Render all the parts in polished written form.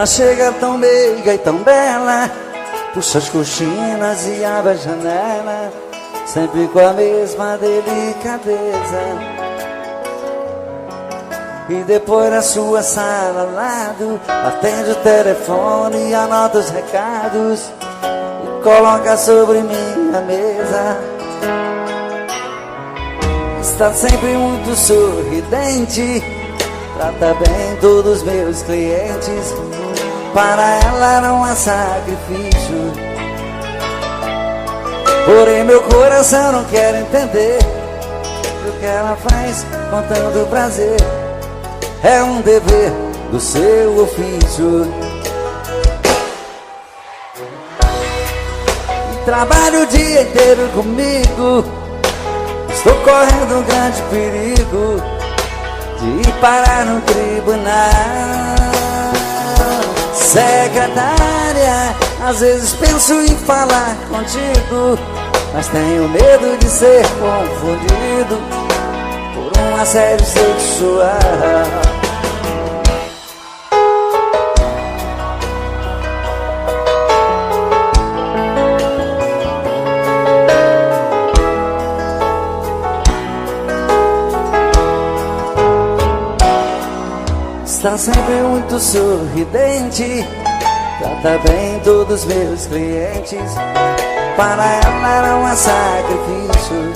Ela chega tão meiga e tão bela, puxa as cortinas e abre a janela, sempre com a mesma delicadeza. E depois na sua sala ao lado, atende o telefone e anota os recados e coloca sobre minha mesa. Está sempre muito sorridente, trata bem todos os meus clientes. Para ela não há sacrifício, porém meu coração não quer entender o que ela faz com tanto prazer. É um dever do seu ofício. Trabalho o dia inteiro comigo, estou correndo um grande perigo de ir parar no tribunal. Secretária, às vezes penso em falar contigo, mas tenho medo de ser confundido por um assédio sexual. Está sempre muito sorridente, trata bem todos os meus clientes. Para ela não há sacrifício,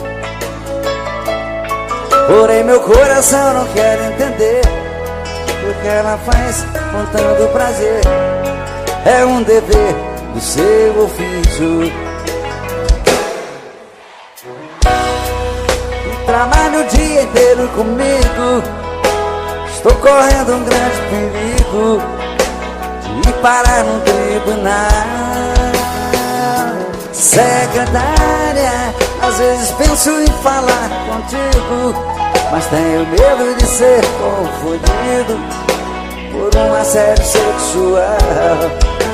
porém meu coração não quer entender o que ela faz com tanto prazer. É um dever do seu ofício. Trabalho o dia inteiro comigo, estou correndo um grande perigo de ir parar no tribunal. Secretária, às vezes penso em falar contigo, mas tenho medo de ser confundido por um assédio sexual.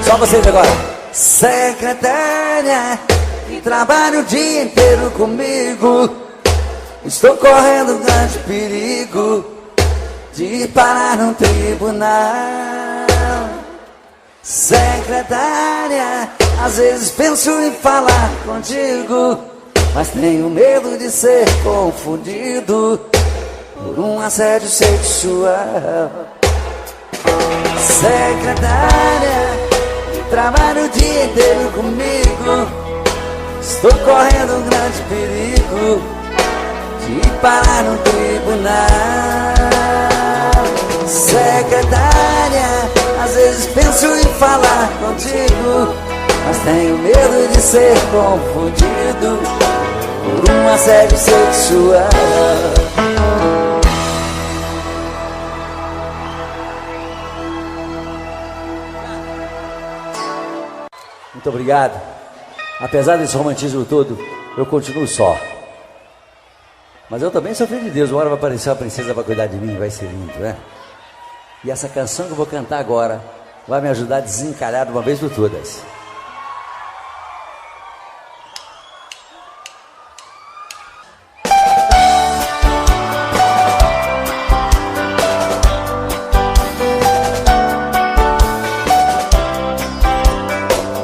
Só vocês agora. Secretária, que trabalha o dia inteiro comigo, estou correndo um grande perigo de ir parar num tribunal. Secretária, às vezes penso em falar contigo, mas tenho medo de ser confundido por um assédio sexual. Secretária, trabalha o dia inteiro comigo, estou correndo um grande perigo de ir parar no tribunal. Secretária, às vezes penso em falar contigo, mas tenho medo de ser confundido por um assédio sexual. Muito obrigado. Apesar desse romantismo todo, eu continuo só. Mas eu também sou filho de Deus. Uma hora vai aparecer uma princesa para cuidar de mim, vai ser lindo, né? E essa canção que eu vou cantar agora vai me ajudar a desencalhar de uma vez por todas.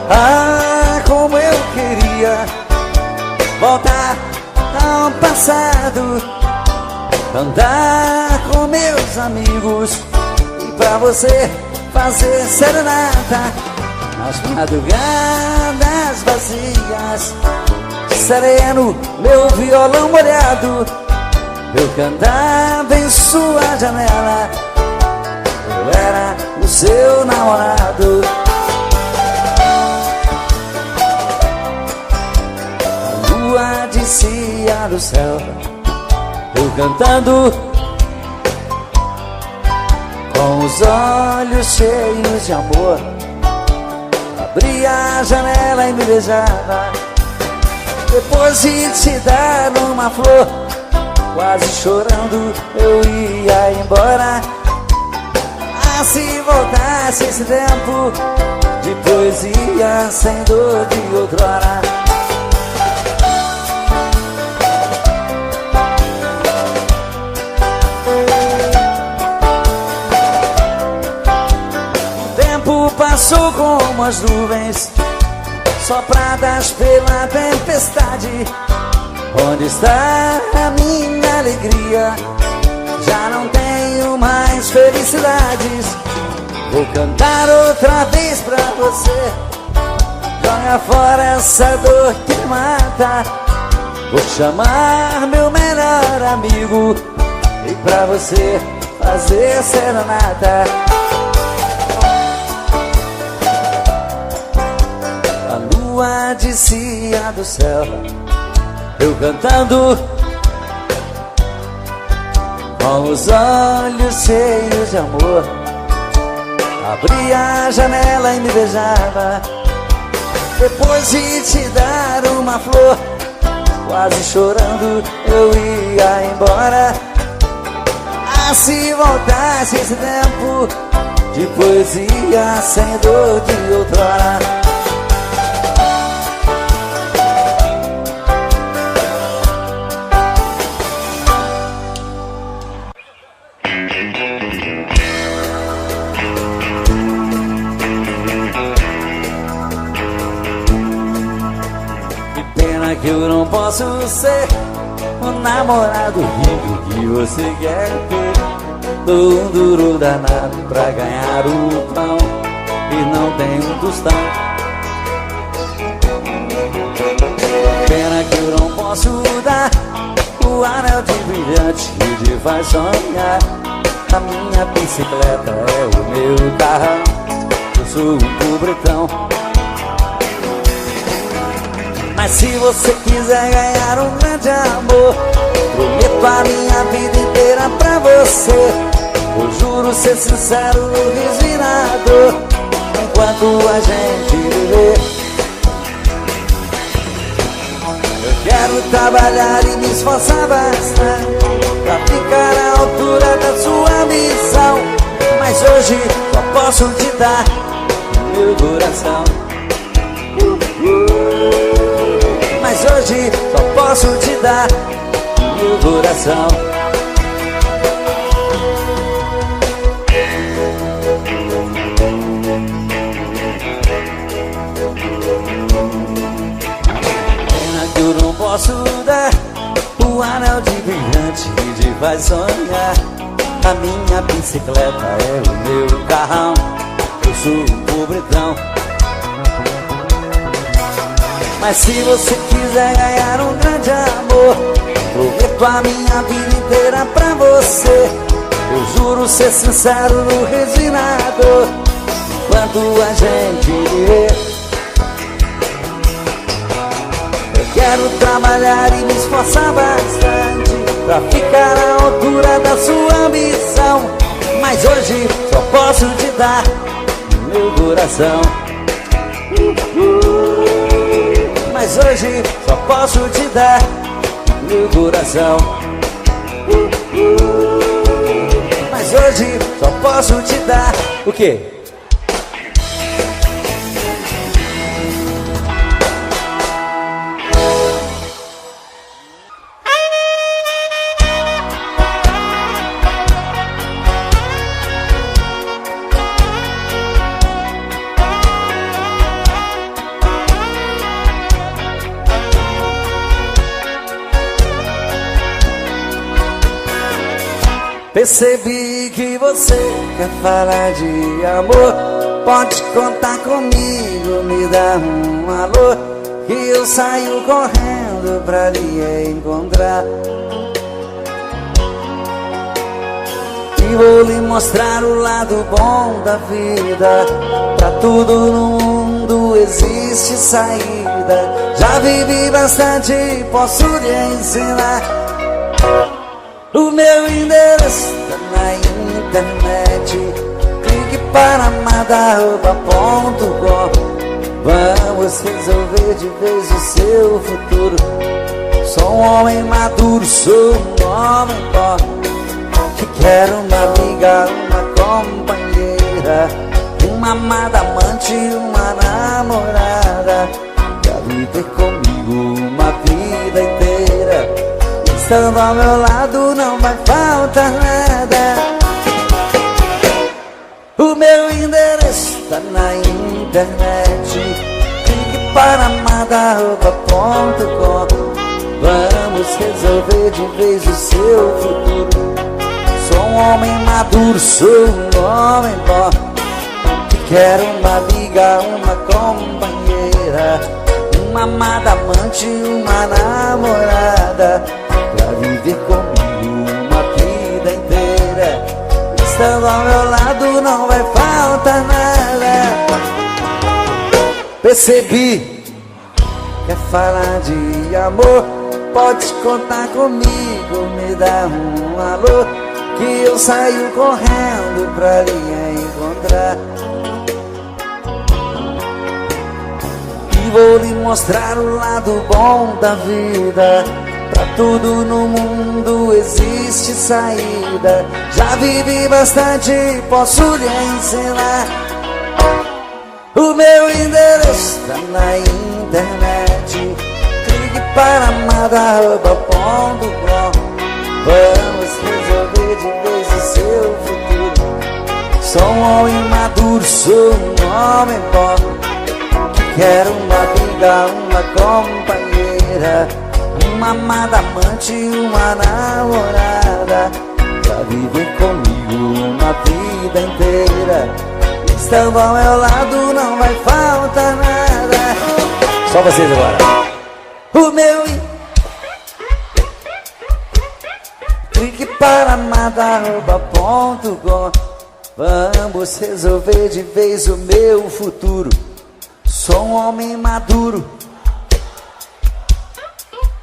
Ah, como eu queria voltar ao passado, andar com meus amigos e pra você fazer serenata nas madrugadas vazias. Sereno, meu violão molhado, eu cantava em sua janela, eu era o seu namorado. A lua descia do céu, eu cantando com os olhos cheios de amor, abria a janela e me beijava. Depois de te dar uma flor, quase chorando eu ia embora. Ah, se voltasse esse tempo de poesia sem dor de outrora. O tempo sou como as nuvens sopradas pela tempestade. Onde está a minha alegria? Já não tenho mais felicidades. Vou cantar outra vez pra você. Joga fora essa dor que mata. Vou chamar meu melhor amigo e pra você fazer serenata. A lua descia do céu, eu cantando, com os olhos cheios de amor. Abria a janela e me beijava. Depois de te dar uma flor, quase chorando eu ia embora. Ah, se voltasse esse tempo de poesia sem dor de outrora. Que eu não posso ser o namorado rico que você quer ter. Dou um duro danado pra ganhar o pão e não tenho um tostão. Pena que eu não posso dar o anel de brilhante que te faz sonhar. A minha bicicleta é o meu carrão, eu sou um pobretão. Mas se você quiser ganhar um grande amor, prometo a minha vida inteira pra você. Eu juro ser sincero, resinado, enquanto a gente viver. Eu quero trabalhar e me esforçar bastante pra ficar à altura da sua missão. Mas hoje só posso te dar meu coração. Mas hoje só posso te dar meu coração. Pena que eu não posso dar o anel de brilhante que te faz sonhar. A minha bicicleta é o meu carrão, eu sou um pobretão. Mas se você quiser ganhar um grande amor, prometo a minha vida inteira pra você. Eu juro ser sincero, resinado, enquanto a gente viver. Eu quero trabalhar e me esforçar bastante pra ficar à altura da sua ambição. Mas hoje só posso te dar meu coração. Mas hoje só posso te dar meu coração. Mas hoje só posso te dar o quê? Percebi que você quer falar de amor. Pode contar comigo, me dá um alô, que eu saio correndo pra lhe encontrar. E vou lhe mostrar o lado bom da vida. Pra tudo no mundo existe saída. Já vivi bastante, posso lhe ensinar. O meu endereço tá na internet. Clique para madarruba.com. Vamos resolver de vez o seu futuro. Sou um homem maduro, sou um homem bom, que quero uma amiga, uma companheira, uma amada amante, uma namorada. Quero ter comigo uma vida inteira. Estando ao meu lado não vai faltar nada. O meu endereço tá na internet. Clique para amada@com. Vamos resolver de vez o seu futuro. Sou um homem maduro, sou um homem bom, que quero uma amiga, uma companheira, uma amada amante, uma namorada, pra viver comigo uma vida inteira. Estando ao meu lado não vai faltar nada. Percebi, quer falar de amor, pode contar comigo, me dá um alô, que eu saio correndo pra lhe encontrar. E vou lhe mostrar o lado bom da vida. Pra tudo no mundo existe saída. Já vivi bastante, posso lhe ensinar. O meu endereço tá na internet. Clique para amada@com. Vamos resolver de vez o seu futuro. Sou um homem maduro, sou um homem bom, que quero uma amiga, uma companheira, uma amada amante, uma namorada, pra viver comigo uma vida inteira. Estando ao meu lado não vai faltar nada. Só vocês agora. O meu clique para amada@com. Vamos resolver de vez o meu futuro. Sou um homem maduro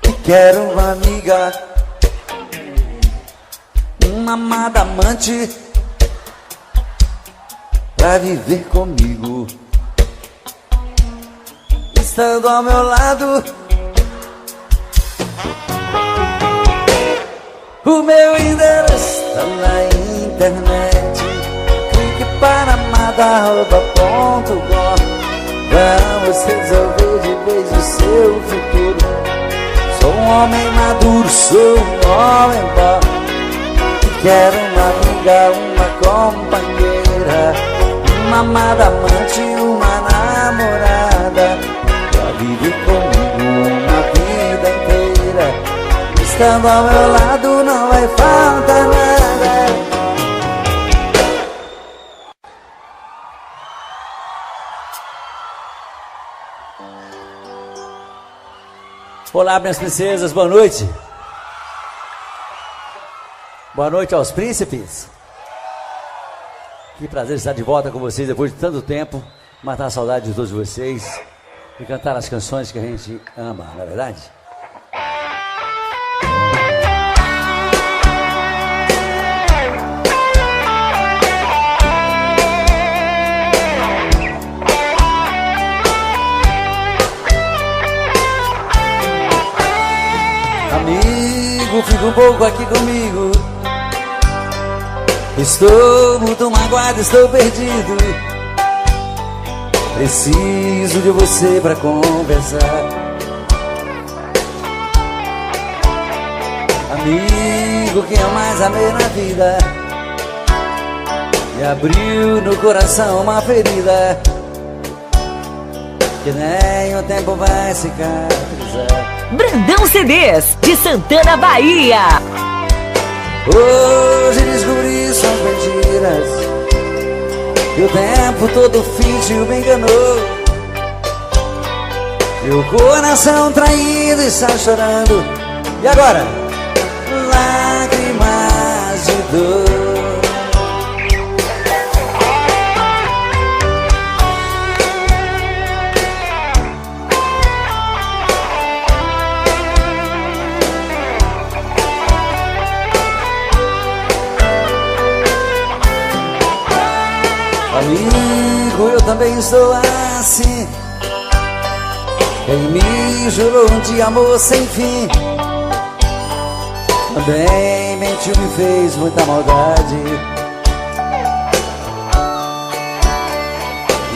e quero uma amiga, uma amada amante, pra viver comigo. Estando ao meu lado, o meu endereço tá na internet. Clique para amada@com. Vamos resolver de vez o seu futuro. Sou um homem maduro, sou um homem bom, que quero uma amiga, uma companheira, uma amada amante, uma namorada, pra viver comigo uma vida inteira. Estando ao meu lado não vai faltar nada. Olá, minhas princesas, boa noite. Boa noite aos príncipes. Que prazer estar de volta com vocês depois de tanto tempo, matar a saudade de todos vocês e cantar as canções que a gente ama, não é verdade? Amigo, fica um pouco aqui comigo. Estou muito magoado, estou perdido. Preciso de você pra conversar. Amigo, quem eu mais amei na vida, e abriu no coração uma ferida que nem o tempo vai cicatrizar. Brandão CDs, de Santana, Bahia. Hoje descobri suas mentiras, que o tempo todo fingiu, me enganou. Meu coração traído está chorando. E agora? Lágrimas de dor. Amigo, eu também estou assim. Quem me jurou de amor sem fim também mentiu, me fez muita maldade.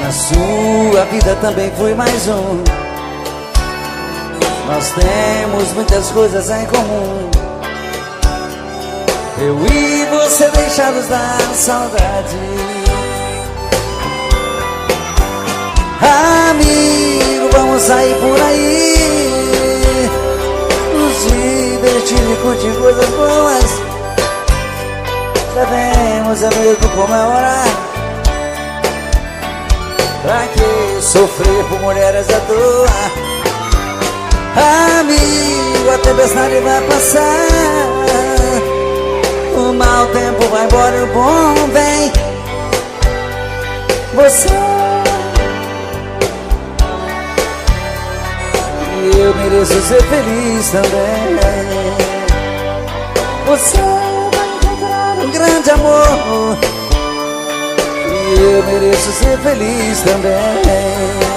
Na sua vida também fui mais um. Nós temos muitas coisas em comum. Eu e você deixados da saudade. curtir coisas boas. Devemos é mesmo comemorar. Pra que sofrer por mulheres à toa? Amigo, a tempestade vai passar. O mau tempo vai embora e o bom vem. Você e eu mereço ser feliz também. Você vai encontrar um grande amor e eu mereço ser feliz também.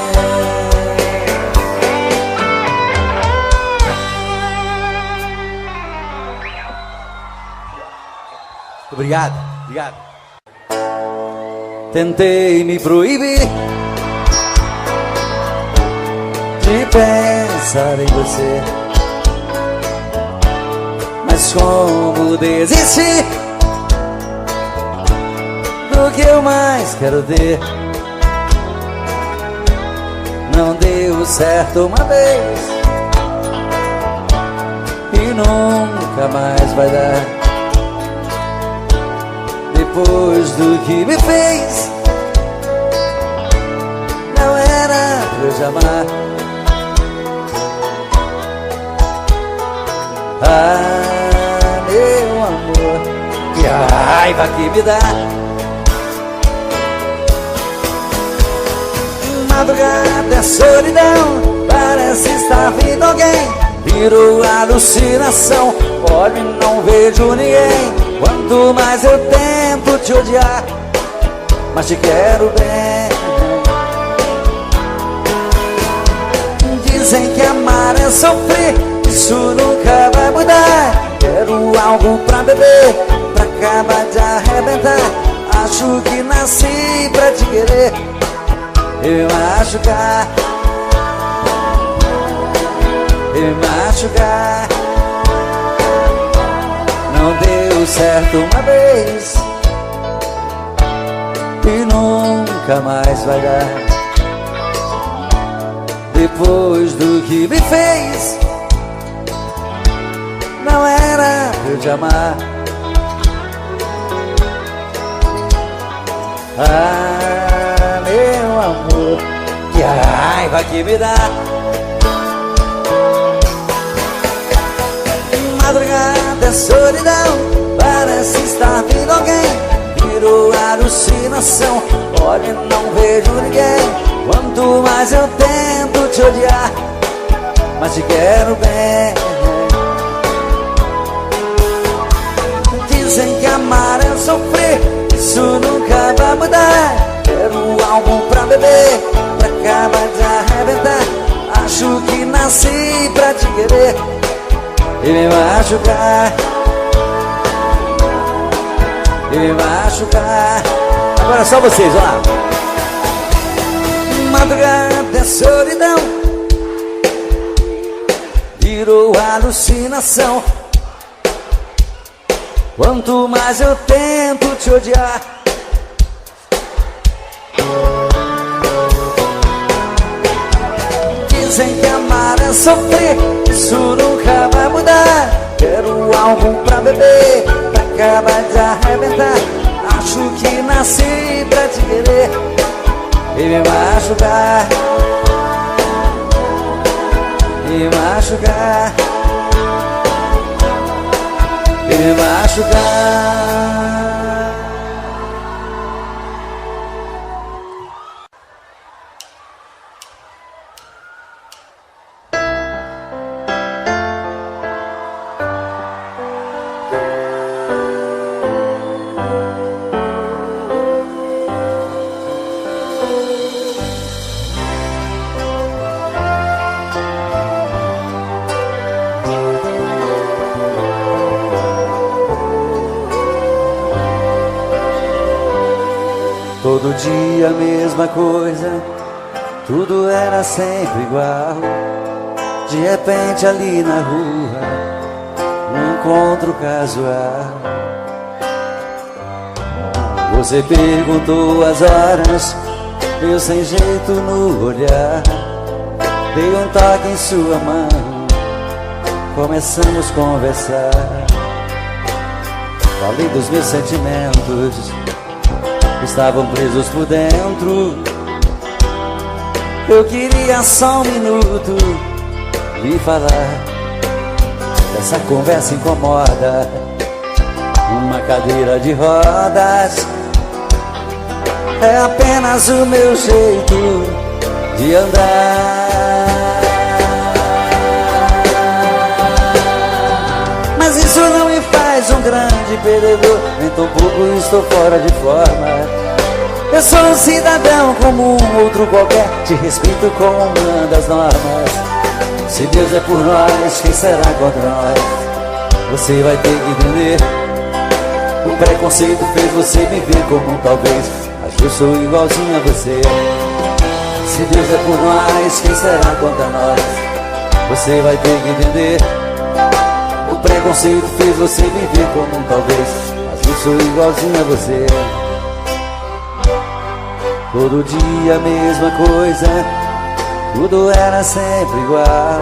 Obrigado, obrigado. Tentei me proibir de pensar em você, mas como desistir do que eu mais quero ter? Não deu certo uma vez e nunca mais vai dar. Depois do que me fez, não era pra eu te amar. Ah, meu amor, que raiva que me dá. Madrugada é solidão, parece estar vindo alguém. Virou alucinação, olho e não vejo ninguém. Quanto mais eu tento te odiar, mas te quero bem. Dizem que amar é sofrer, isso nunca vai mudar. Quero algo pra beber, pra acabar de arrebentar. Acho que nasci pra te querer e me machucar, e me machucar. Não deu certo uma vez e nunca mais vai dar. Depois do que me fez, não era pra eu te amar. Ah, meu amor, que raiva que me dá. Madrugada é solidão, parece estar vindo alguém. Virou alucinação, olho e não vejo ninguém. Quanto mais eu tento te odiar, mas te quero bem. Dizem que amar é sofrer, isso nunca vai mudar. Quero algo pra beber, pra acabar de arrebentar. Acho que nasci pra te querer e me machucar, e me machucar. Agora só vocês, ó. Madrugada é solidão, virou alucinação. Quanto mais eu tento te odiar, dizem que amar é sofrer, isso nunca vai mudar. Quero algo pra beber, pra acabar de arrebentar. Acho que nasci pra te querer e me machucar, e me machucar, e me machucar. Todo dia a mesma coisa, tudo era sempre igual. De repente ali na rua, um encontro casual. Você perguntou as horas, eu sem jeito no olhar. Dei um toque em sua mão começamos a conversar. Falei dos meus sentimentos que estavam presos por dentro. Eu queria só um minuto lhe falar. Essa conversa incomoda. Uma cadeira de rodas é apenas o meu jeito de andar. Mas isso não me faz um grande perdedor, nem tão pouco estou fora de forma. Eu sou um cidadão como um outro qualquer, te respeito como uma das normas. Se Deus é por nós, quem será contra nós? Você vai ter que entender. O preconceito fez você me ver como um talvez, mas eu sou igualzinho a você. Se Deus é por nós, quem será contra nós? Você vai ter que entender. O preconceito fez você me ver como um talvez, mas eu sou igualzinho a você. Todo dia a mesma coisa, tudo era sempre igual.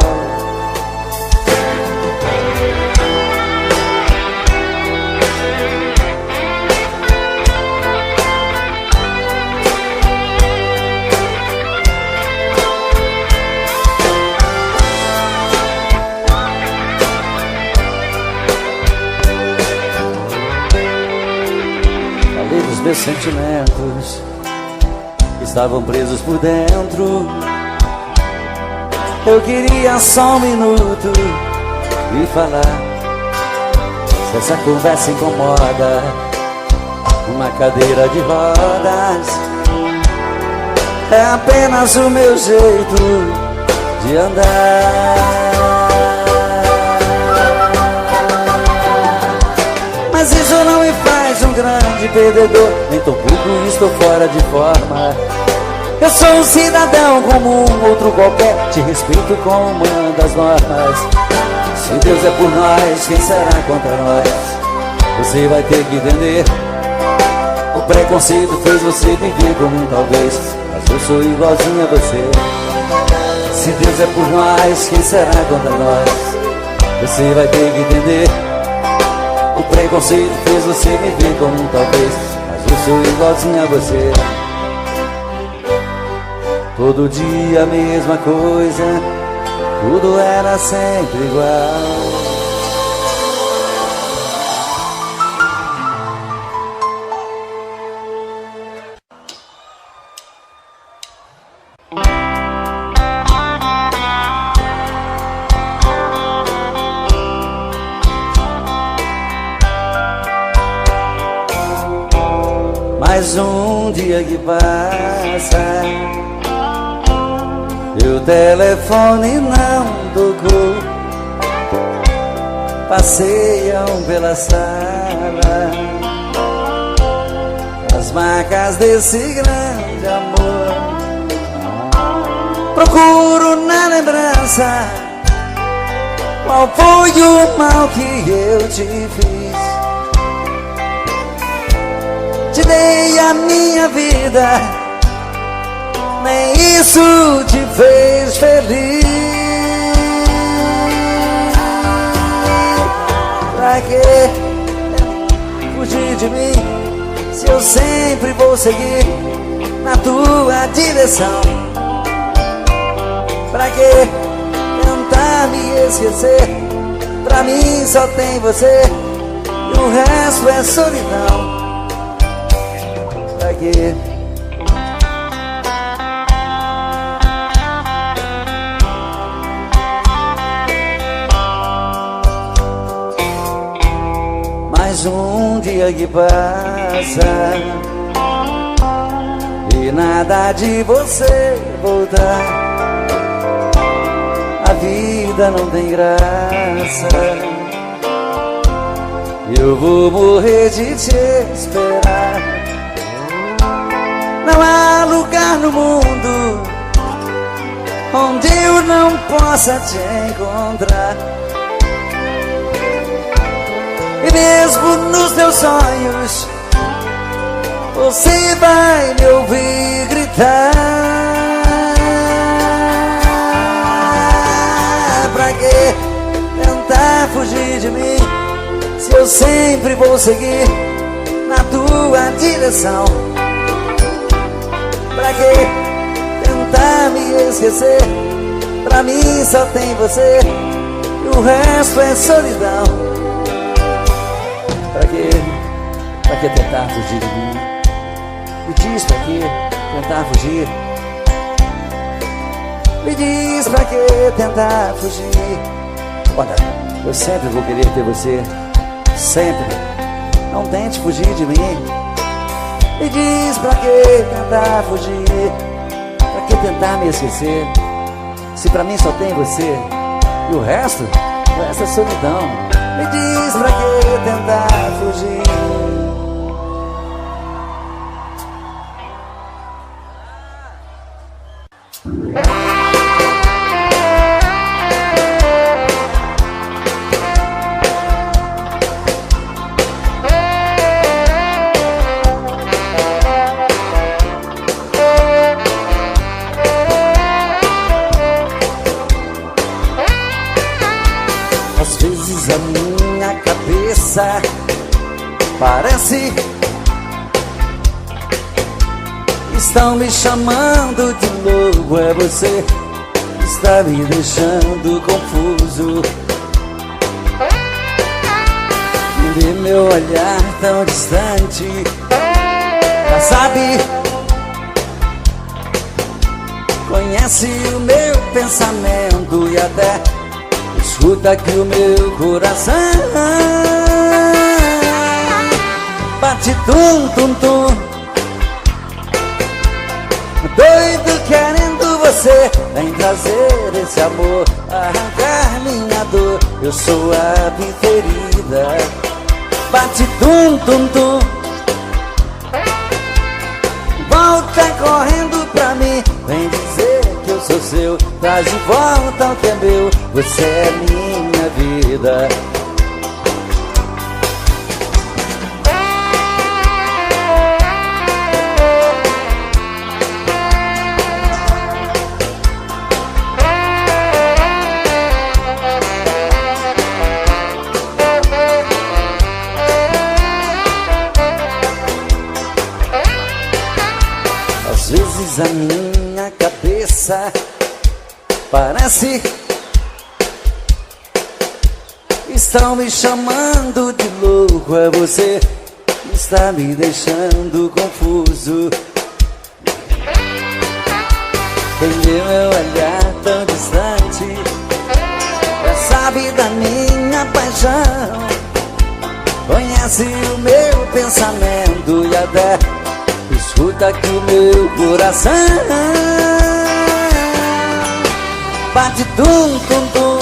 Falei dos meus sentimentos que estavam presos por dentro. Eu queria só um minuto e falar. Se essa conversa incomoda, uma cadeira de rodas é apenas o meu jeito de andar. Mas isso não me faz um grande perdedor, nem tão pouco estou fora de forma. Eu sou um cidadão como um outro qualquer, te respeito como uma das normas. Se Deus é por nós, quem será contra nós? Você vai ter que entender. O preconceito fez você me ver como um talvez, mas eu sou igualzinho a você. Se Deus é por nós, quem será contra nós? Você vai ter que entender. O preconceito fez você me ver como um talvez, mas eu sou igualzinho a você. Todo dia a mesma coisa, tudo era sempre igual. Mais um dia que passa e o telefone não tocou. Passeiam pela sala as marcas desse grande amor. Procuro na lembrança qual foi o mal que eu te fiz. Te dei a minha vida, nem isso te fez feliz. Pra que fugir de mim, se eu sempre vou seguir na tua direção? Pra que tentar me esquecer? Pra mim só tem você e o resto é solidão. Pra que? Mais um dia que passa e nada de você voltar. A vida não tem graça, eu vou morrer de te esperar. Não há lugar no mundo onde eu não possa te encontrar. E mesmo nos teus sonhos você vai me ouvir gritar. Pra que fugir de mim, se eu sempre vou seguir na tua direção? Pra que tentar me esquecer? Pra mim só tem você e o resto é solidão. Pra que tentar fugir de mim? Me diz pra que tentar fugir? Me diz pra que tentar fugir? Olha, eu sempre vou querer ter você, sempre. Não tente fugir de mim. Me diz pra que tentar fugir? Pra que tentar me esquecer? Se pra mim só tem você e o resto é solidão. Me diz pra que tentar fugir? Às vezes a minha cabeça parece estão me chamando de louco. É você que está me deixando confuso. Vê meu olhar tão distante, já sabe, conhece o meu pensamento e até escuta que o meu coração bate tum tum tum, doido querendo você. Vem trazer esse amor, arrancar minha dor. Eu sou a ferida, bate tum tum tum. Volta correndo pra mim, vem dizer que eu sou seu. Traz de volta o que é meu, você é minha vida. Às vezes a minha cabeça parece estão me chamando de louco. É você que está me deixando confuso. Entendeu meu olhar tão distante, já sabe da minha paixão, conhece o meu pensamento e até escuta que o meu coração bate tum tum tum,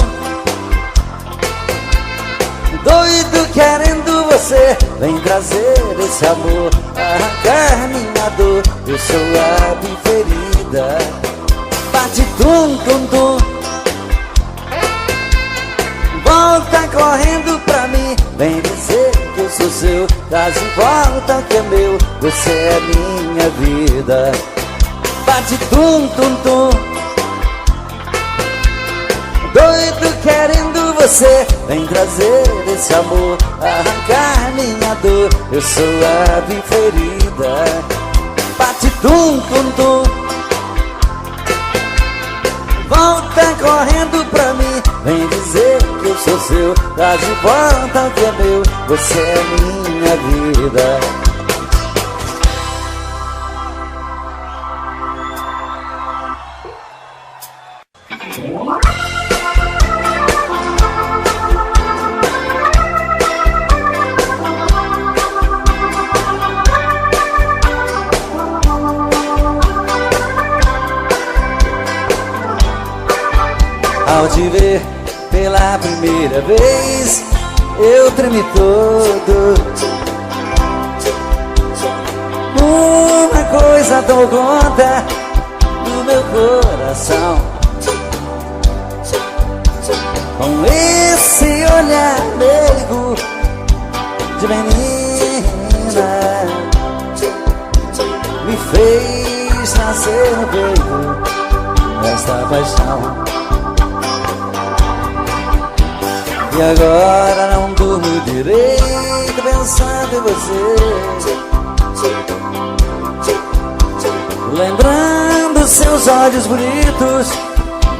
doido querendo você. Vem trazer esse amor, arrancar minha dor. Eu sou a ferida, bate tum tum tum. Volta correndo pra mim, vem dizer que eu sou seu. Traz de volta o que é meu, você é minha vida. Bate tum tum tum, doido querendo você. Vem trazer esse amor, arrancar minha dor. Eu sou a ferida, bate tum tum tum. Volta correndo pra mim, vem dizer que eu sou seu. Traz de volta o que é meu, você é minha vida. Ao te ver pela primeira vez, eu tremi todo. Uma coisa tomou conta do meu coração, com esse olhar meigo de menina, me fez nascer no peito esta paixão. E agora não durmo direito pensando em você, lembrando seus olhos bonitos,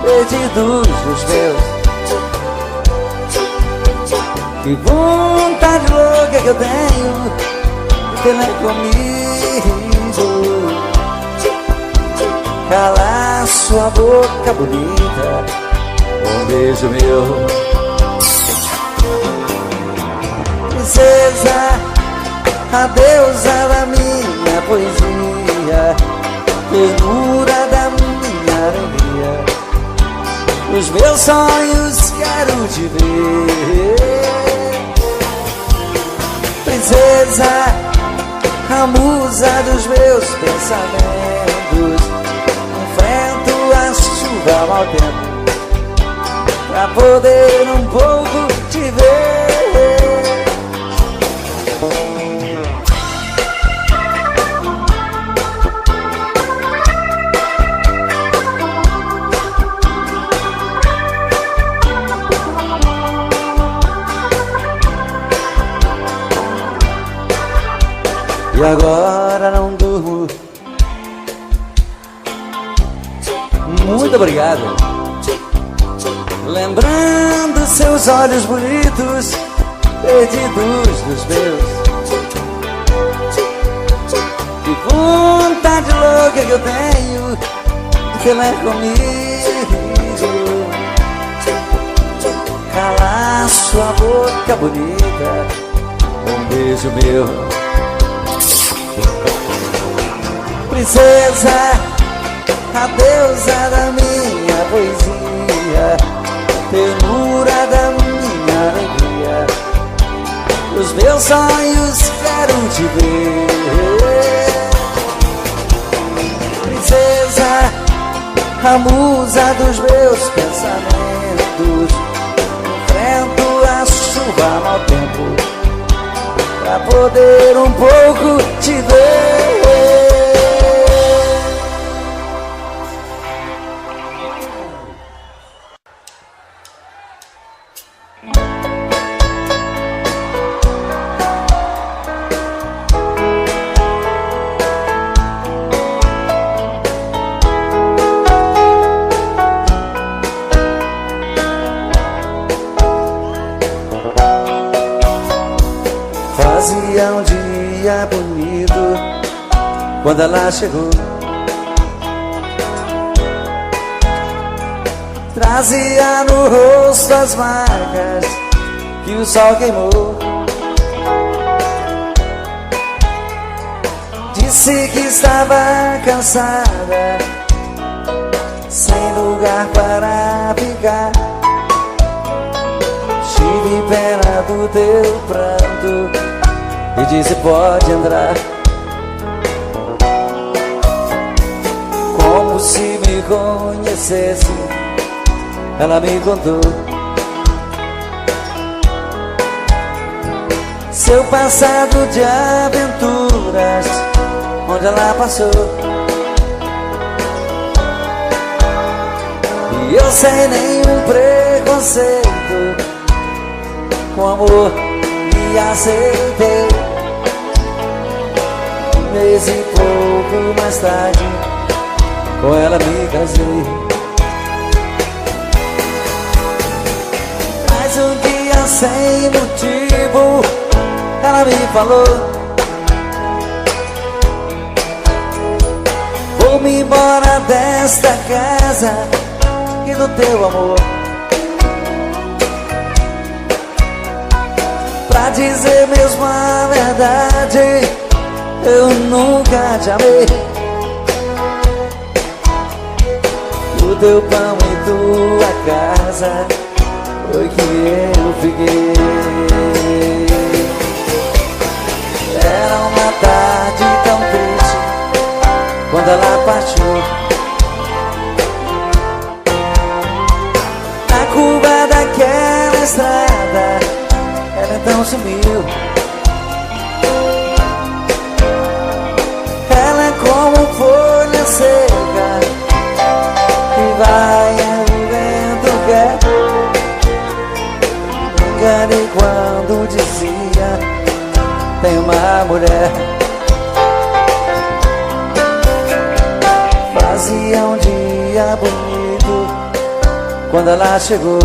perdidos dos meus. Que vontade louca que eu tenho de ter comigo, calar sua boca bonita, um beijo meu. Princesa, a deusa da minha poesia, ternura da minha alegria, os meus sonhos quero te ver. Princesa, a musa dos meus pensamentos, enfrento a chuva ao mau tempo pra poder um pouco te ver. E agora não durmo. Muito obrigado. Lembrando seus olhos bonitos, perdidos dos meus. Que vontade louca que eu tenho de ter lá comigo, calar sua boca bonita, um beijo meu. Princesa, a deusa da minha poesia, ternura da minha alegria, os meus sonhos quero te ver. Princesa, a musa dos meus pensamentos, enfrento a chuva ao mau tempo pra poder um pouco te ver. Fazia um dia bonito quando ela chegou, trazia no rosto as marcas que o sol queimou. Disse que estava cansada, sem lugar para ficar. Tive pena do teu pranto e disse pode entrar, como se me conhecesse. Ela me contou seu passado de aventuras, onde ela passou. E eu sem nenhum preconceito, com amor me aceitei. Um mês e pouco mais tarde, com ela me casei. Mas um dia sem motivo, ela me falou: vou-me embora desta casa e do teu amor. Pra dizer mesmo a verdade, eu nunca te amei. O teu pão e tua casa foi que eu fiquei. Era uma tarde tão triste quando ela partiu. Na curva daquela estrada, ela então sumiu. Ela é como folha seca que vai, o vento quer. dizia, tem uma mulher. Fazia um dia bonito quando ela chegou,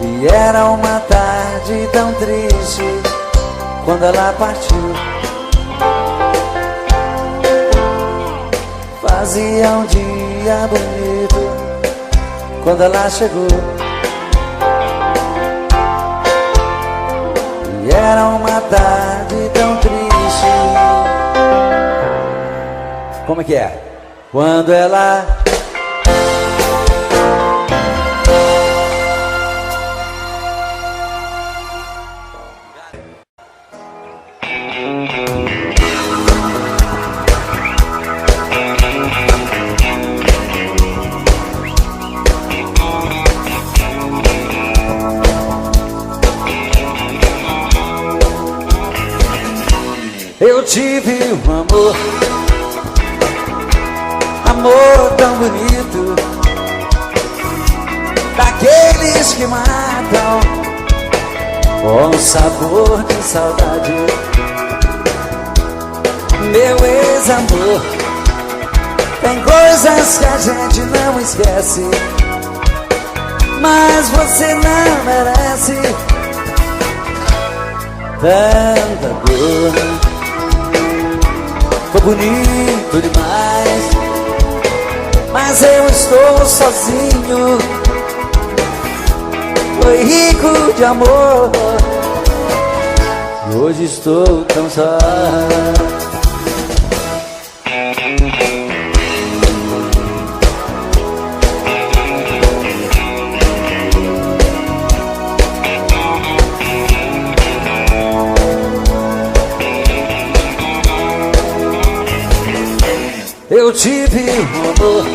e era uma tarde tão triste quando ela partiu. Fazia um dia bonito quando ela chegou, e era uma tarde tão triste. Como é que é? Quando ela eu tive um amor, amor tão bonito, daqueles que matam com sabor de saudade. Meu ex-amor, tem coisas que a gente não esquece, mas você não merece tanta dor. Foi bonito demais, mas eu estou sozinho. Foi rico de amor, e hoje estou tão só. Eu tive um amor,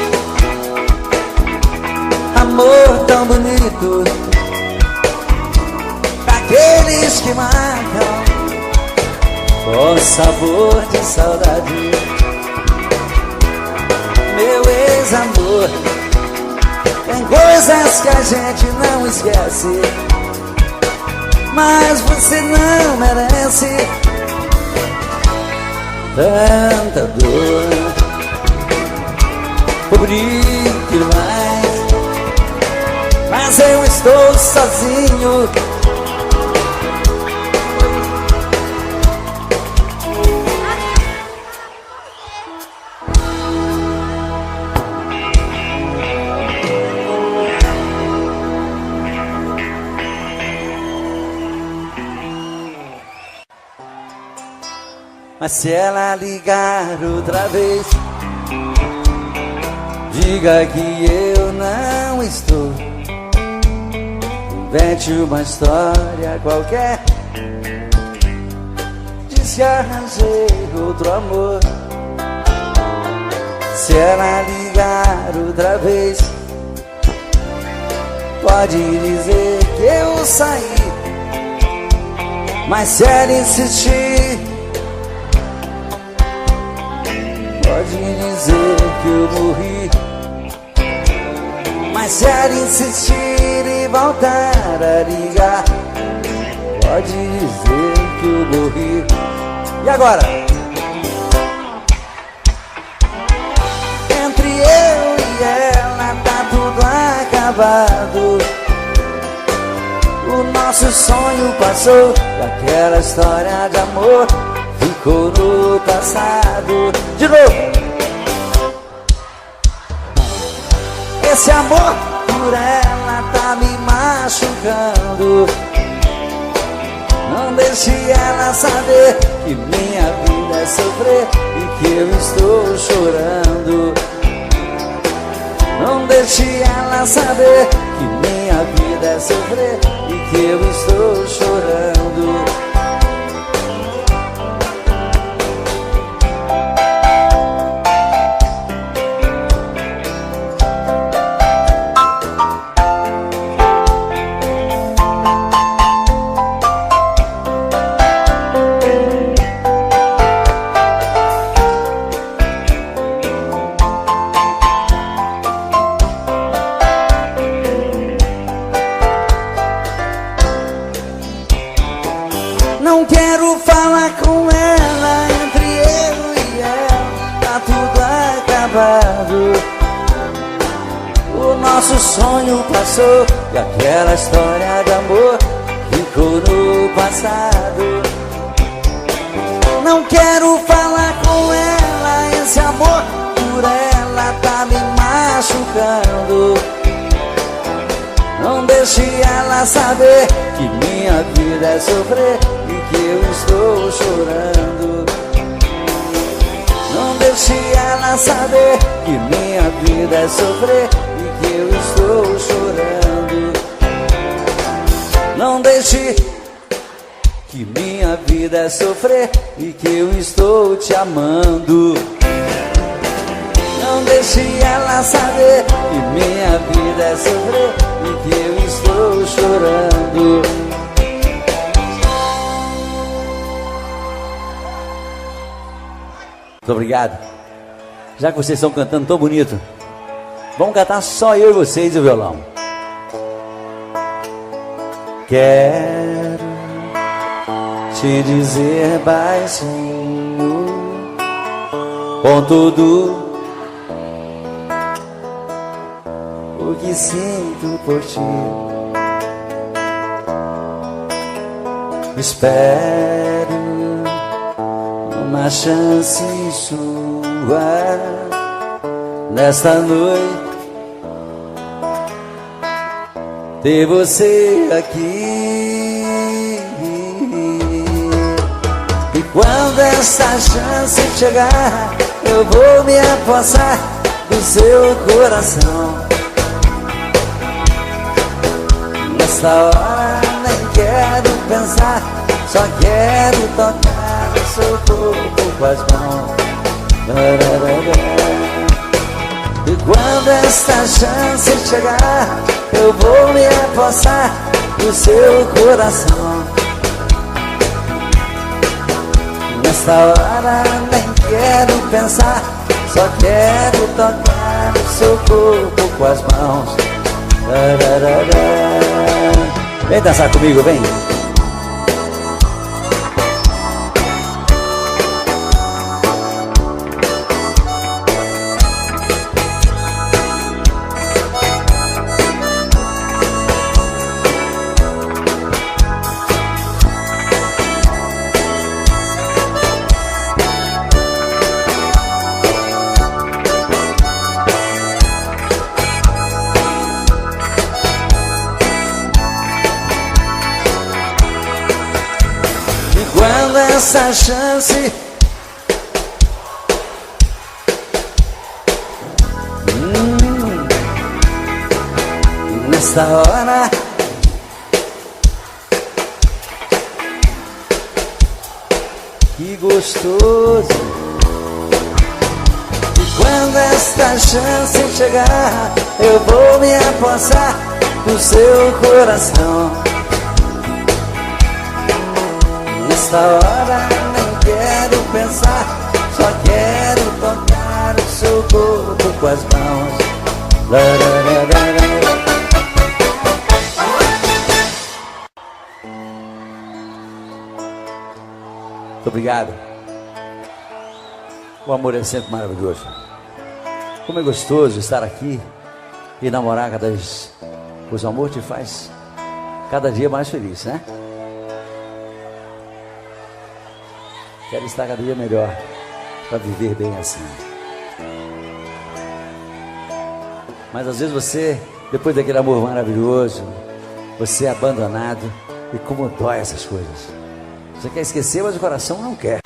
amor tão bonito, daqueles que matam com sabor de saudade. Meu ex-amor, tem coisas que a gente não esquece, mas você não merece tanta dor. Foi bonito demais, mas eu estou sozinho. Mas se ela ligar outra vez, diga que eu não estou. Invente uma história qualquer, diz que arranjei outro amor. Se ela ligar outra vez, pode dizer que eu saí. Mas se ela insistir, pode dizer que eu morri. Mas se ela insistir e voltar a ligar, pode dizer que eu morri. E agora? Entre eu e ela tá tudo acabado. O nosso sonho passou, e aquela história de amor ficou no passado. De novo! Esse amor por ela tá me machucando. Não deixe ela saber que minha vida é sofrer e que eu estou chorando. Não deixe ela saber que minha vida é sofrer e que eu estou chorando. acabado. O nosso sonho passou e aquela história de amor ficou no passado. Não quero falar com ela, esse amor por ela tá me machucando. Não deixe ela saber que minha vida é sofrer e que eu estou chorando. Não deixe ela saber que minha vida é sofrer e que eu estou chorando. Não deixe que minha vida é sofrer e que eu estou te amando. Não deixe ela saber que minha vida é sofrer e que eu estou chorando. Muito obrigado. Já que vocês estão cantando tão bonito, vamos cantar só eu e vocês e o violão. Quero te dizer baixinho, com tudo o que sinto por ti. Espero uma chance sua nesta noite, ter você aqui. E quando essa chance chegar, eu vou me apossar do seu coração. Nessa hora nem quero pensar, só quero tocar o seu corpo com as mãos. E quando essa chance chegar, eu vou me apossar do seu coração. Nessa hora nem quero pensar, só quero tocar o seu corpo com as mãos. Vem dançar comigo, vem. Essa chance nessa hora que gostoso. E quando esta chance chegar, eu vou me apossar do seu coração. Nessa hora nem quero pensar, só quero tocar o seu corpo com as mãos. Muito obrigado. O amor é sempre maravilhoso. Como é gostoso estar aqui e namorar cada vez. Pois o amor te faz cada dia mais feliz, né? Quero estar cada dia melhor para viver bem assim. Mas às vezes você, depois daquele amor maravilhoso, você é abandonado. E como dói essas coisas. Você quer esquecer, mas o coração não quer.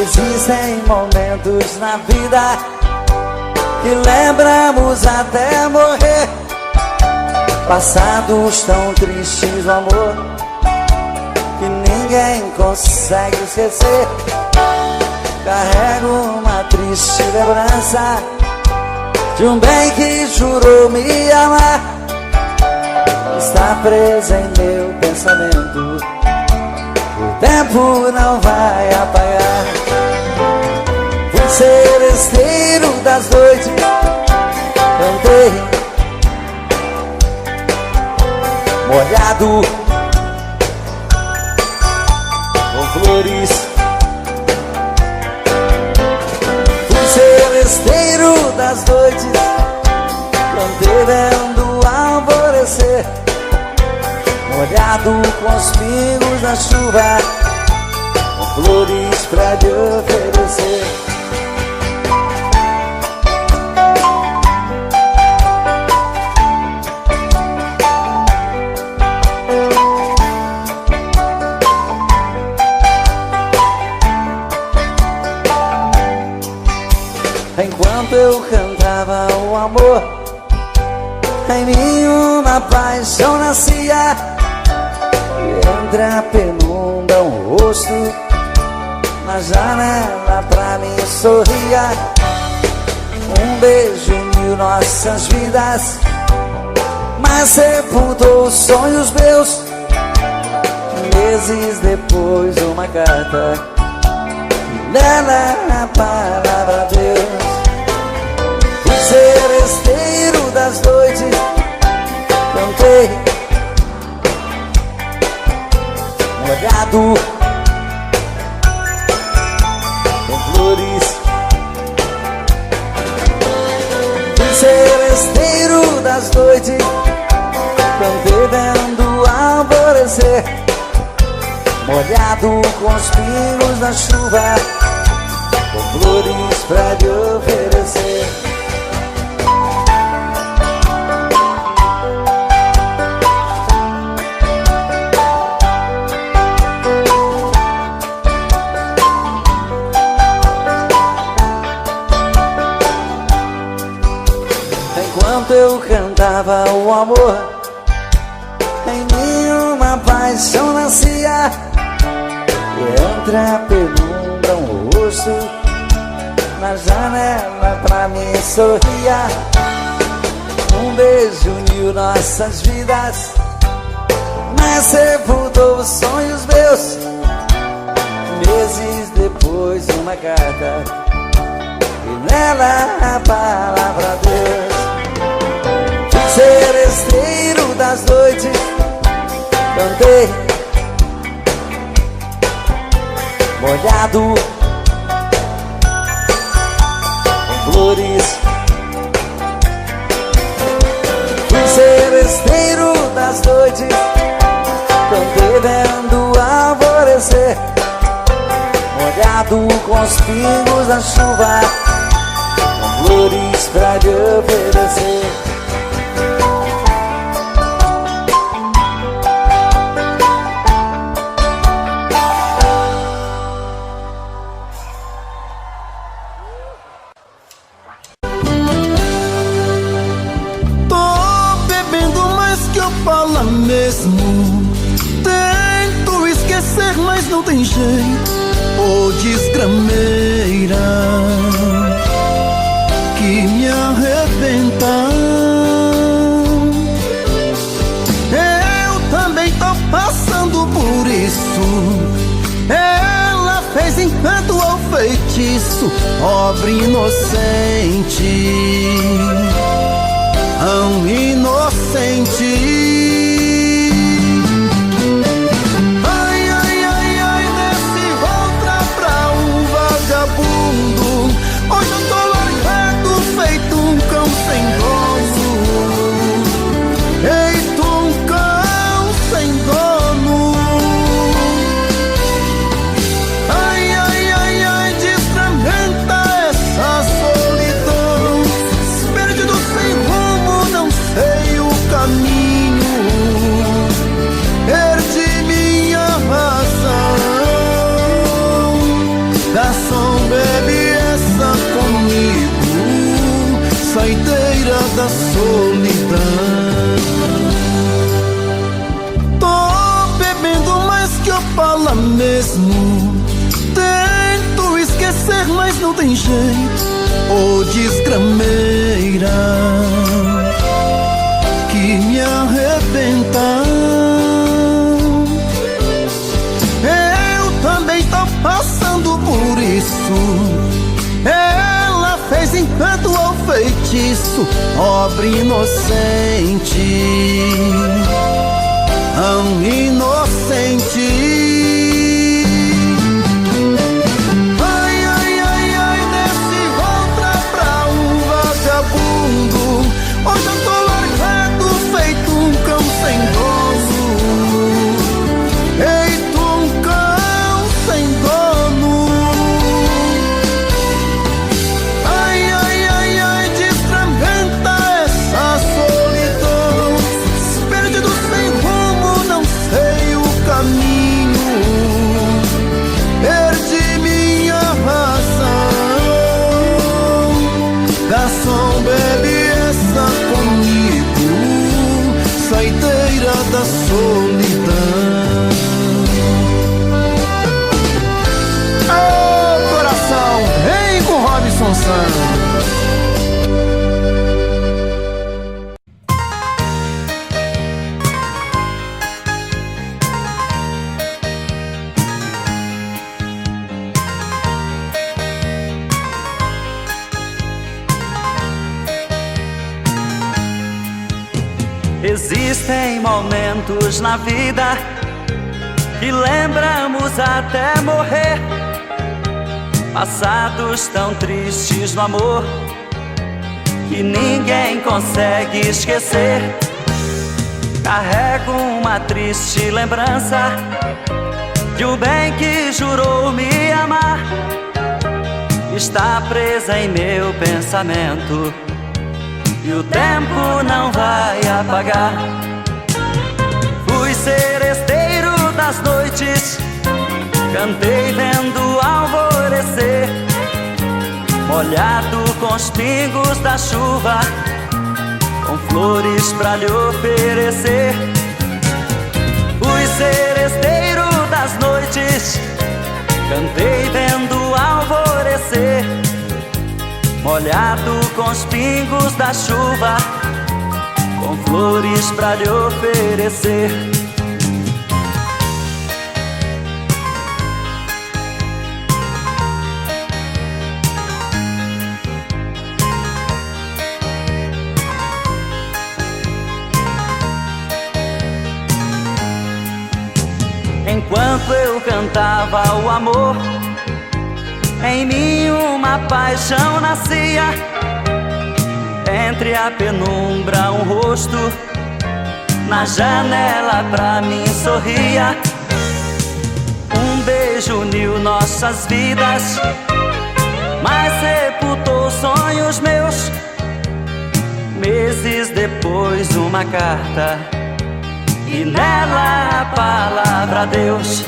Existem momentos na vida que lembramos até morrer, passados tão tristes do amor que ninguém consegue esquecer. Carrego uma triste lembrança de um bem que jurou me amar. Está preso em meu pensamento, o tempo não vai apagar. das noites cantei, molhado com flores. Fui celesteiro das noites, cantei vendo o alvorecer, molhado com os pingos da chuva, com flores pra te oferecer. Enquanto eu cantava o amor, em mim uma paixão nascia. Entre a penumbra um rosto na janela pra mim sorria. Um beijo uniu nossas vidas, mas sepultou os sonhos meus. Meses depois uma carta, nela a palavra Deus. Fui celesteiro das noites, cantei, molhado com flores. Fui celesteiro das noites, cantei vendo o alvorecer, molhado com os pingos da chuva, com flores pra te oferecer. Enquanto eu cantava o amor, em mim uma paixão nascia. Entre a penumbra um rosto na janela pra mim sorria. Um beijo uniu nossas vidas, mas sepultou os sonhos meus. Meses depois uma carta, e nela a palavra Deus. Fui celesteiro das noites, cantei, molhado com flores. Fui celesteiro das noites, cantei vendo o alvorecer, molhado com os pingos da chuva, com flores pra te oferecer. Tento esquecer, mas não tem jeito. Ô desgrameira que me arrebenta. Eu também tô passando por isso. Ela fez encanto ou feitiço, pobre inocente, tão inocente. Hoje eu tô largado, feito um cão sem dono. Feito um cão sem dono. Ai, ai, ai, ai, desfragmenta essa solidão. Perdido sem rumo, não sei o caminho. Perdi minha razão. Garçom, bebe essa comigo, saideira da solidão. Tô bebendo mais que Opala mesmo. Tento esquecer, mas não tem jeito. Ô desgrameira que me arrebenta. Eu também tô passando por isso. Ela fez encanto ao feitiço, pobre inocente, tão inocente. Ai, ai, ai, ai, desse volta pra um vagabundo. Hoje eu tô largado, feito um cão sem dono. Feito um cão sem dono. Ai, ai, ai, ai, destramenta essa solidão. Perdido sem rumo, não sei o caminho. Perdi minha razão. Garçom, bebe essa comigo, saideira da solidão. Ô coração, vem com Robson Santos. Existem momentos na vida que lembramos até morrer, passados tão tristes no amor que ninguém consegue esquecer. Carrego uma triste lembrança de um bem que jurou me amar. Está presa em meu pensamento e o tempo não vai apagar. Fui seresteiro das noites, cantei vendo alvorecer, molhado com os pingos da chuva, com flores pra lhe oferecer. Fui seresteiro das noites, cantei vendo alvorecer, molhado com os pingos da chuva, com flores pra lhe oferecer. Enquanto eu cantava o amor, em mim uma paixão nascia. Entre a penumbra um rosto na janela pra mim sorria. Um beijo uniu nossas vidas, mas sepultou sonhos meus. Meses depois uma carta e nela a palavra Deus.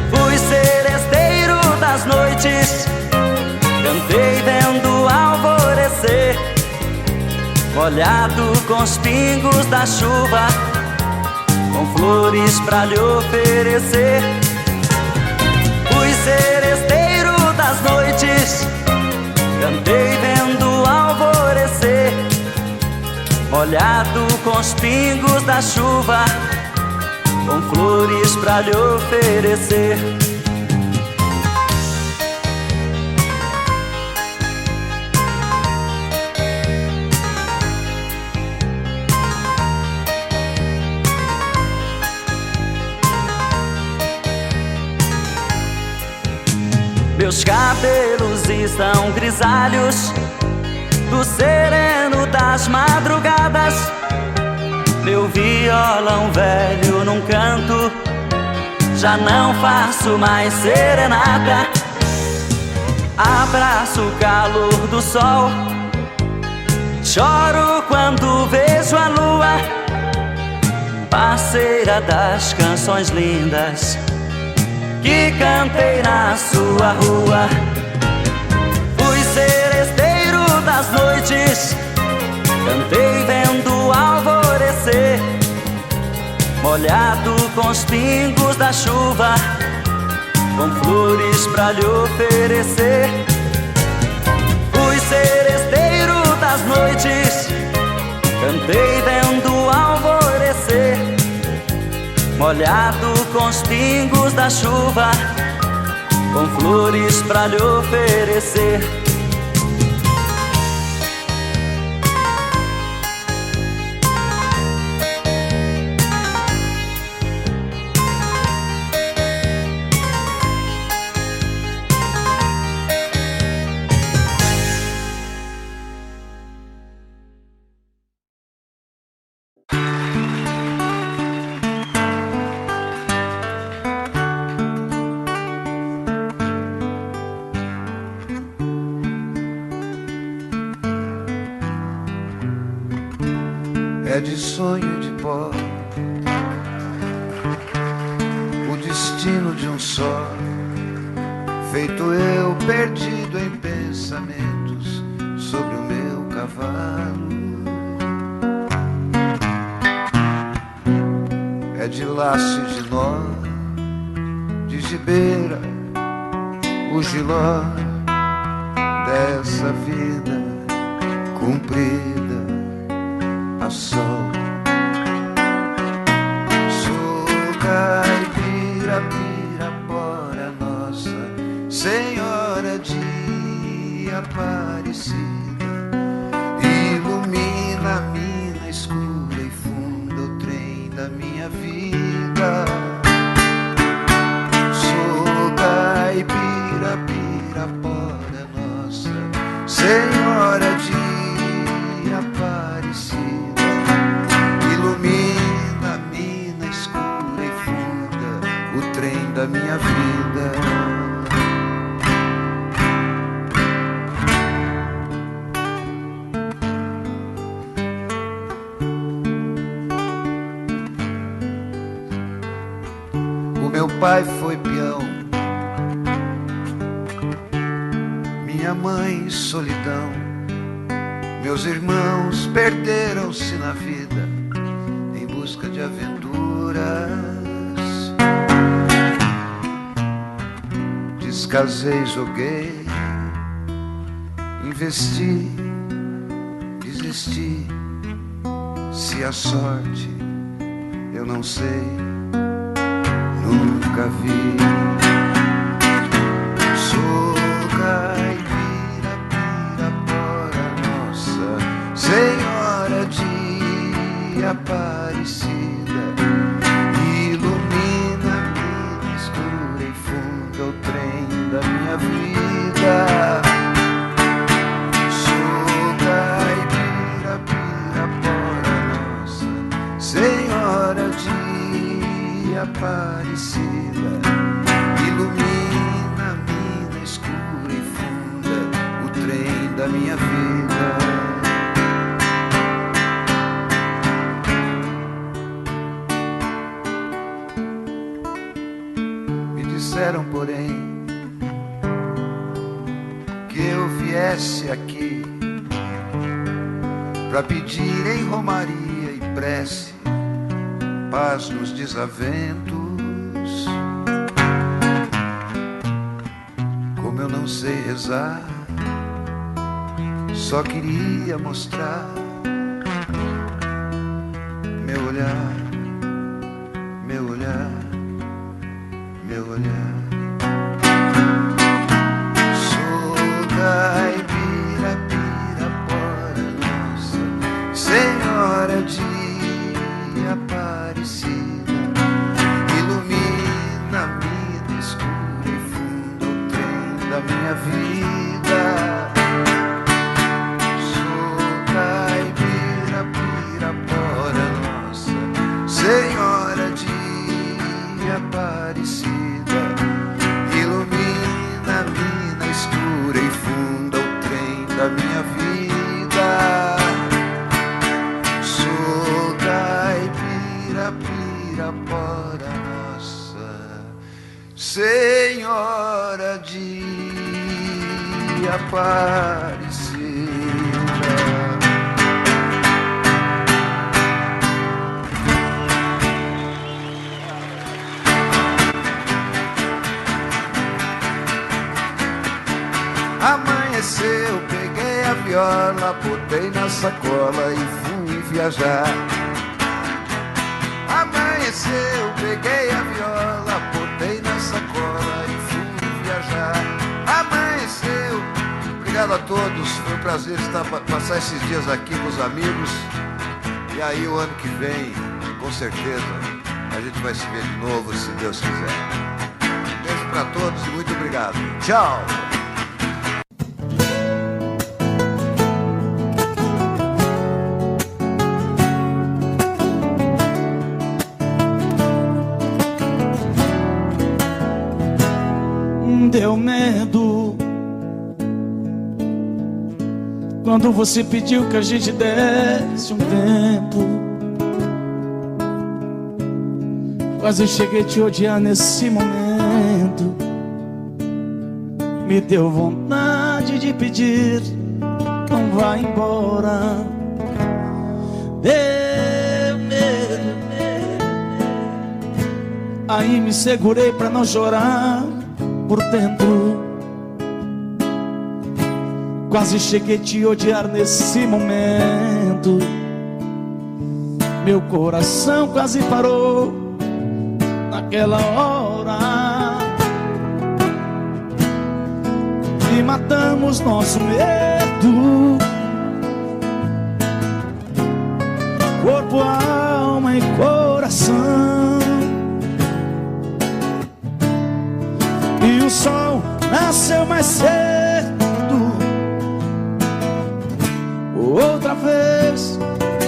Fui seresteiro das noites, cantei vendo alvorecer, molhado com os pingos da chuva, com flores pra lhe oferecer. Fui seresteiro das noites, cantei vendo alvorecer, molhado com os pingos da chuva, com flores pra lhe oferecer. Meus cabelos estão grisalhos do sereno das madrugadas. Meu violão velho num canto, já não faço mais serenata. Abraço o calor do sol, choro quando vejo a lua, parceira das canções lindas que cantei na sua rua. Fui seresteiro das noites, cantei vendo alvorecer, molhado com os pingos da chuva, com flores pra lhe oferecer. Fui seresteiro das noites, cantei vendo alvorecer, molhado com os pingos da chuva, com flores pra lhe oferecer. é de sonho de pó, o destino de um só, feito eu perdido em pensamentos sobre o meu cavalo. É de laço e de nó, de gibeira, o giló dessa vida comprida a sol. Sou caipira, pirapora nossa Senhora de Aparecida, ilumina a mina escura e funda o trem da minha vida. Sou caipira, pirapora nossa Senhora de Aparecida, ilumina a mina escura e funda o trem da minha vida. O meu pai foi peão, minha mãe solidão, meus irmãos perderam-se na vida em busca de aventuras. Descasei, joguei, investi, desisti. Se a sorte eu não sei, nunca vi. Sou caipira, pirapora nossa Senhora de Aparecida, ilumina a mina escura e funda o trem da minha vida. Sou caipira, pirapora nossa Senhora de Aparecida, ilumina a mina escura e funda o trem da minha vida. Me disseram, porém, que eu viesse aqui pra pedir em romaria e prece paz nos desaventos. Como eu não sei rezar, só queria mostrar meu olhar, meu olhar, meu olhar. Sou caipira, pirapora nossa Senhora de Aparecida, ilumina a mina escura e funda o trem da minha vida. Sou caipira, pirapora nossa Senhora de Aparecida, ilumina a mina escura e funda o trem da minha vida. Sou caipira, pirapora nossa Senhora de Aparecida. Amanheceu, peguei a viola, botei na sacola e fui viajar. Amanheceu, peguei a viola, botei na sacola e fui viajar. Amanheceu. Obrigado a todos, foi um prazer passar esses dias aqui com os amigos. E aí o ano que vem, com certeza, a gente vai se ver de novo, se Deus quiser. Um beijo pra todos e muito obrigado. Tchau! Deu medo quando você pediu que a gente desse um tempo. Quase cheguei a te odiar nesse momento. Me deu vontade de pedir, não vá embora. Deu medo, aí me segurei pra não chorar por dentro. Quase cheguei a te odiar nesse momento. Meu coração quase parou naquela hora. E matamos nosso medo, corpo, alma e coração. E o sol nasceu mais cedo. Outra vez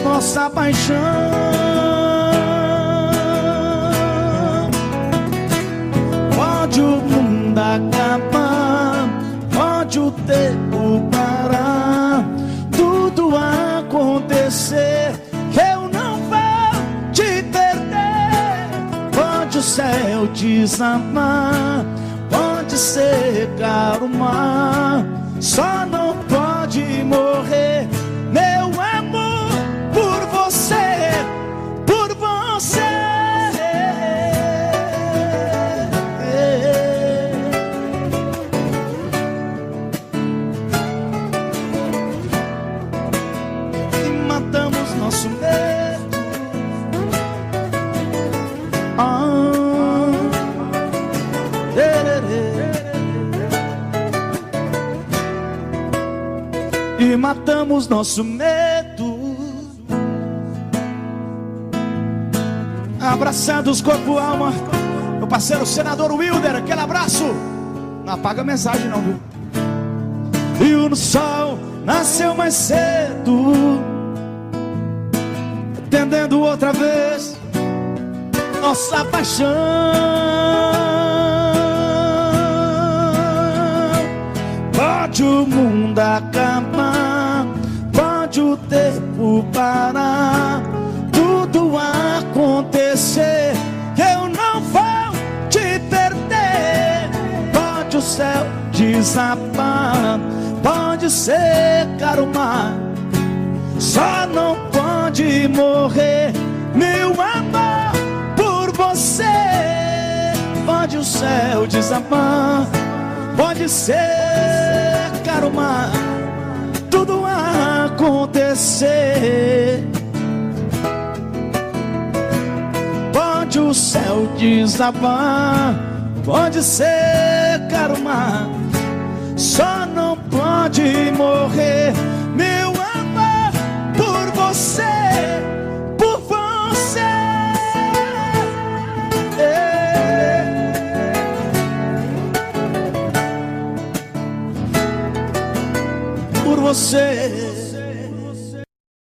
nossa paixão. Pode o mundo acabar, pode o tempo parar, tudo acontecer, eu não vou te perder. Pode o céu desamar, pode secar o mar, só não pode morrer meu amor por você, por você. E matamos nosso medo. E matamos nosso medo. Abraçados corpo, alma. Meu parceiro senador Wilder, aquele abraço. Não apaga a mensagem não, viu? E o sol nasceu mais cedo, atendendo outra vez nossa paixão. Pode o mundo acabar, pode o tempo parar, tudo acontecer, eu não vou te perder. Pode o céu desabar, pode secar o mar, só não pode morrer meu amor por você. Pode o céu desabar, pode secar o mar, tudo acontecer. Pode o céu desabar, pode secar o mar, só não pode morrer meu amor por você, por você. Por você.